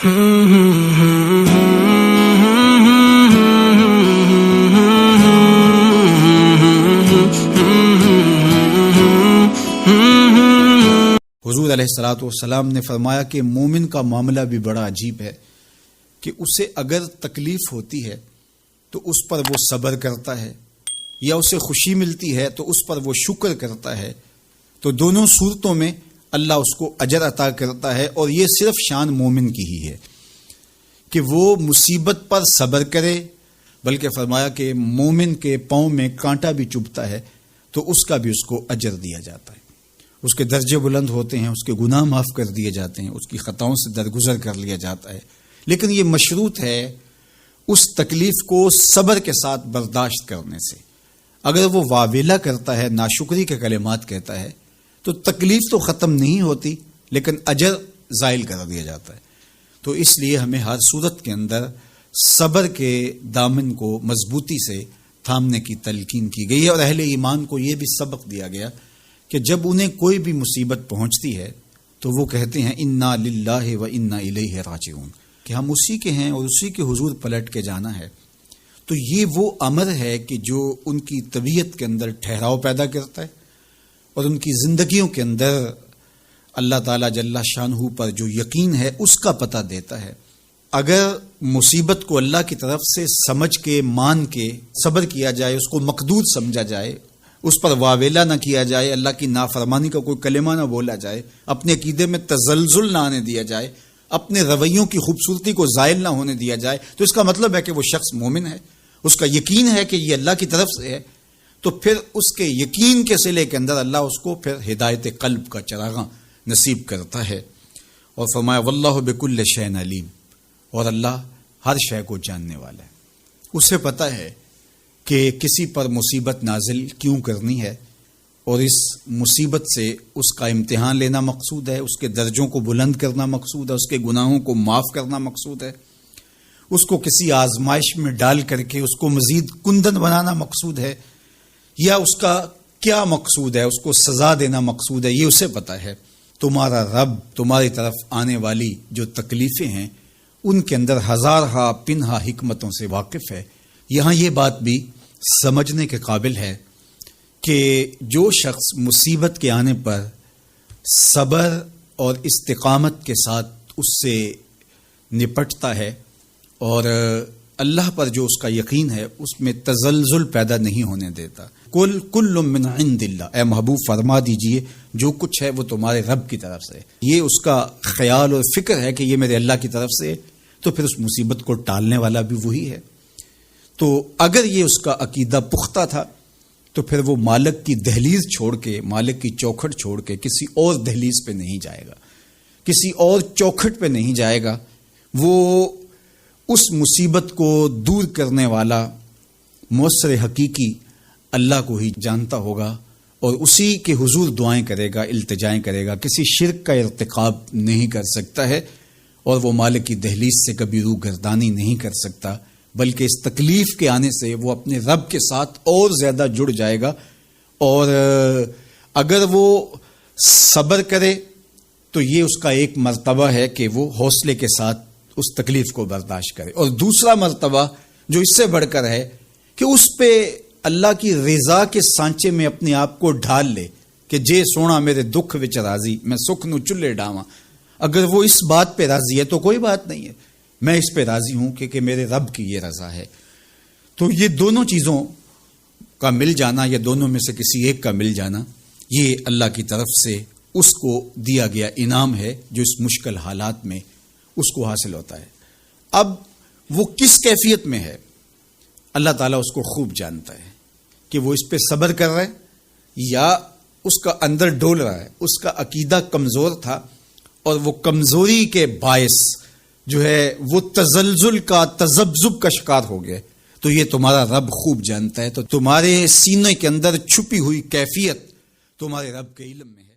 حضور علیہ الصلوۃ والسلام نے فرمایا کہ مومن کا معاملہ بھی بڑا عجیب ہے کہ اسے اگر تکلیف ہوتی ہے تو اس پر وہ صبر کرتا ہے، یا اسے خوشی ملتی ہے تو اس پر وہ شکر کرتا ہے، تو دونوں صورتوں میں اللہ اس کو اجر عطا کرتا ہے۔ اور یہ صرف شان مومن کی ہی ہے کہ وہ مصیبت پر صبر کرے، بلکہ فرمایا کہ مومن کے پاؤں میں کانٹا بھی چبھتا ہے تو اس کا بھی اس کو اجر دیا جاتا ہے، اس کے درجے بلند ہوتے ہیں، اس کے گناہ معاف کر دیے جاتے ہیں، اس کی خطاؤں سے درگزر کر لیا جاتا ہے۔ لیکن یہ مشروط ہے اس تکلیف کو صبر کے ساتھ برداشت کرنے سے۔ اگر وہ واویلا کرتا ہے، ناشکری کے کلمات کہتا ہے، تو تکلیف تو ختم نہیں ہوتی لیکن اجر زائل کر دیا جاتا ہے۔ تو اس لیے ہمیں ہر صورت کے اندر صبر کے دامن کو مضبوطی سے تھامنے کی تلقین کی گئی ہے، اور اہل ایمان کو یہ بھی سبق دیا گیا کہ جب انہیں کوئی بھی مصیبت پہنچتی ہے تو وہ کہتے ہیں انا للہ و انا الیہ راجعون، کہ ہم اسی کے ہیں اور اسی کے حضور پلٹ کے جانا ہے۔ تو یہ وہ امر ہے کہ جو ان کی طبیعت کے اندر ٹھہراؤ پیدا کرتا ہے اور ان کی زندگیوں کے اندر اللہ تعالیٰ جل شانہ پر جو یقین ہے اس کا پتہ دیتا ہے۔ اگر مصیبت کو اللہ کی طرف سے سمجھ کے مان کے صبر کیا جائے، اس کو مقدور سمجھا جائے، اس پر واویلا نہ کیا جائے، اللہ کی نافرمانی کا کوئی کلمہ نہ بولا جائے، اپنے عقیدے میں تزلزل نہ آنے دیا جائے، اپنے رویوں کی خوبصورتی کو زائل نہ ہونے دیا جائے، تو اس کا مطلب ہے کہ وہ شخص مومن ہے، اس کا یقین ہے کہ یہ اللہ کی طرف سے ہے۔ تو پھر اس کے یقین کے صلے کے اندر اللہ اس کو پھر ہدایت قلب کا چراغاں نصیب کرتا ہے۔ اور فرمایا واللہ بکل شیء علیم، اور اللہ ہر شے کو جاننے والا ہے، اسے پتہ ہے کہ کسی پر مصیبت نازل کیوں کرنی ہے، اور اس مصیبت سے اس کا امتحان لینا مقصود ہے، اس کے درجوں کو بلند کرنا مقصود ہے، اس کے گناہوں کو معاف کرنا مقصود ہے، اس کو کسی آزمائش میں ڈال کر کے اس کو مزید کندن بنانا مقصود ہے، یا اس کا کیا مقصود ہے، اس کو سزا دینا مقصود ہے، یہ اسے پتہ ہے۔ تمہارا رب تمہاری طرف آنے والی جو تکلیفیں ہیں ان کے اندر ہزارہا پنہا حکمتوں سے واقف ہے۔ یہاں یہ بات بھی سمجھنے کے قابل ہے کہ جو شخص مصیبت کے آنے پر صبر اور استقامت کے ساتھ اس سے نپٹتا ہے اور اللہ پر جو اس کا یقین ہے اس میں تزلزل پیدا نہیں ہونے دیتا، کل من عند اللہ، اے محبوب فرما دیجئے جو کچھ ہے وہ تمہارے رب کی طرف سے، یہ اس کا خیال اور فکر ہے کہ یہ میرے اللہ کی طرف سے، تو پھر اس مصیبت کو ٹالنے والا بھی وہی ہے۔ تو اگر یہ اس کا عقیدہ پختہ تھا تو پھر وہ مالک کی دہلیز چھوڑ کے، مالک کی چوکھٹ چھوڑ کے کسی اور دہلیز پہ نہیں جائے گا، کسی اور چوکھٹ پہ نہیں جائے گا، وہ اس مصیبت کو دور کرنے والا مؤثر حقیقی اللہ کو ہی جانتا ہوگا، اور اسی کے حضور دعائیں کرے گا، التجائیں کرے گا، کسی شرک کا ارتکاب نہیں کر سکتا ہے، اور وہ مالک کی دہلیز سے کبھی روح گردانی نہیں کر سکتا، بلکہ اس تکلیف کے آنے سے وہ اپنے رب کے ساتھ اور زیادہ جڑ جائے گا۔ اور اگر وہ صبر کرے تو یہ اس کا ایک مرتبہ ہے کہ وہ حوصلے کے ساتھ اس تکلیف کو برداشت کرے، اور دوسرا مرتبہ جو اس سے بڑھ کر ہے کہ اس پہ اللہ کی رضا کے سانچے میں اپنے آپ کو ڈھال لے کہ جے سونا میرے دکھ وچ راضی، میں سکھ نو چلے ڈاواں۔ اگر وہ اس بات پہ راضی ہے تو کوئی بات نہیں ہے، میں اس پہ راضی ہوں کہ میرے رب کی یہ رضا ہے۔ تو یہ دونوں چیزوں کا مل جانا، یا دونوں میں سے کسی ایک کا مل جانا، یہ اللہ کی طرف سے اس کو دیا گیا انعام ہے جو اس مشکل حالات میں اس کو حاصل ہوتا ہے۔ اب وہ کس کیفیت میں ہے اللہ تعالیٰ اس کو خوب جانتا ہے، کہ وہ اس پہ صبر کر رہا ہے یا اس کا اندر ڈول رہا ہے، اس کا عقیدہ کمزور تھا اور وہ کمزوری کے باعث جو ہے وہ تزلزل کا، تذبذب کا شکار ہو گیا، تو یہ تمہارا رب خوب جانتا ہے۔ تو تمہارے سینے کے اندر چھپی ہوئی کیفیت تمہارے رب کے علم میں ہے۔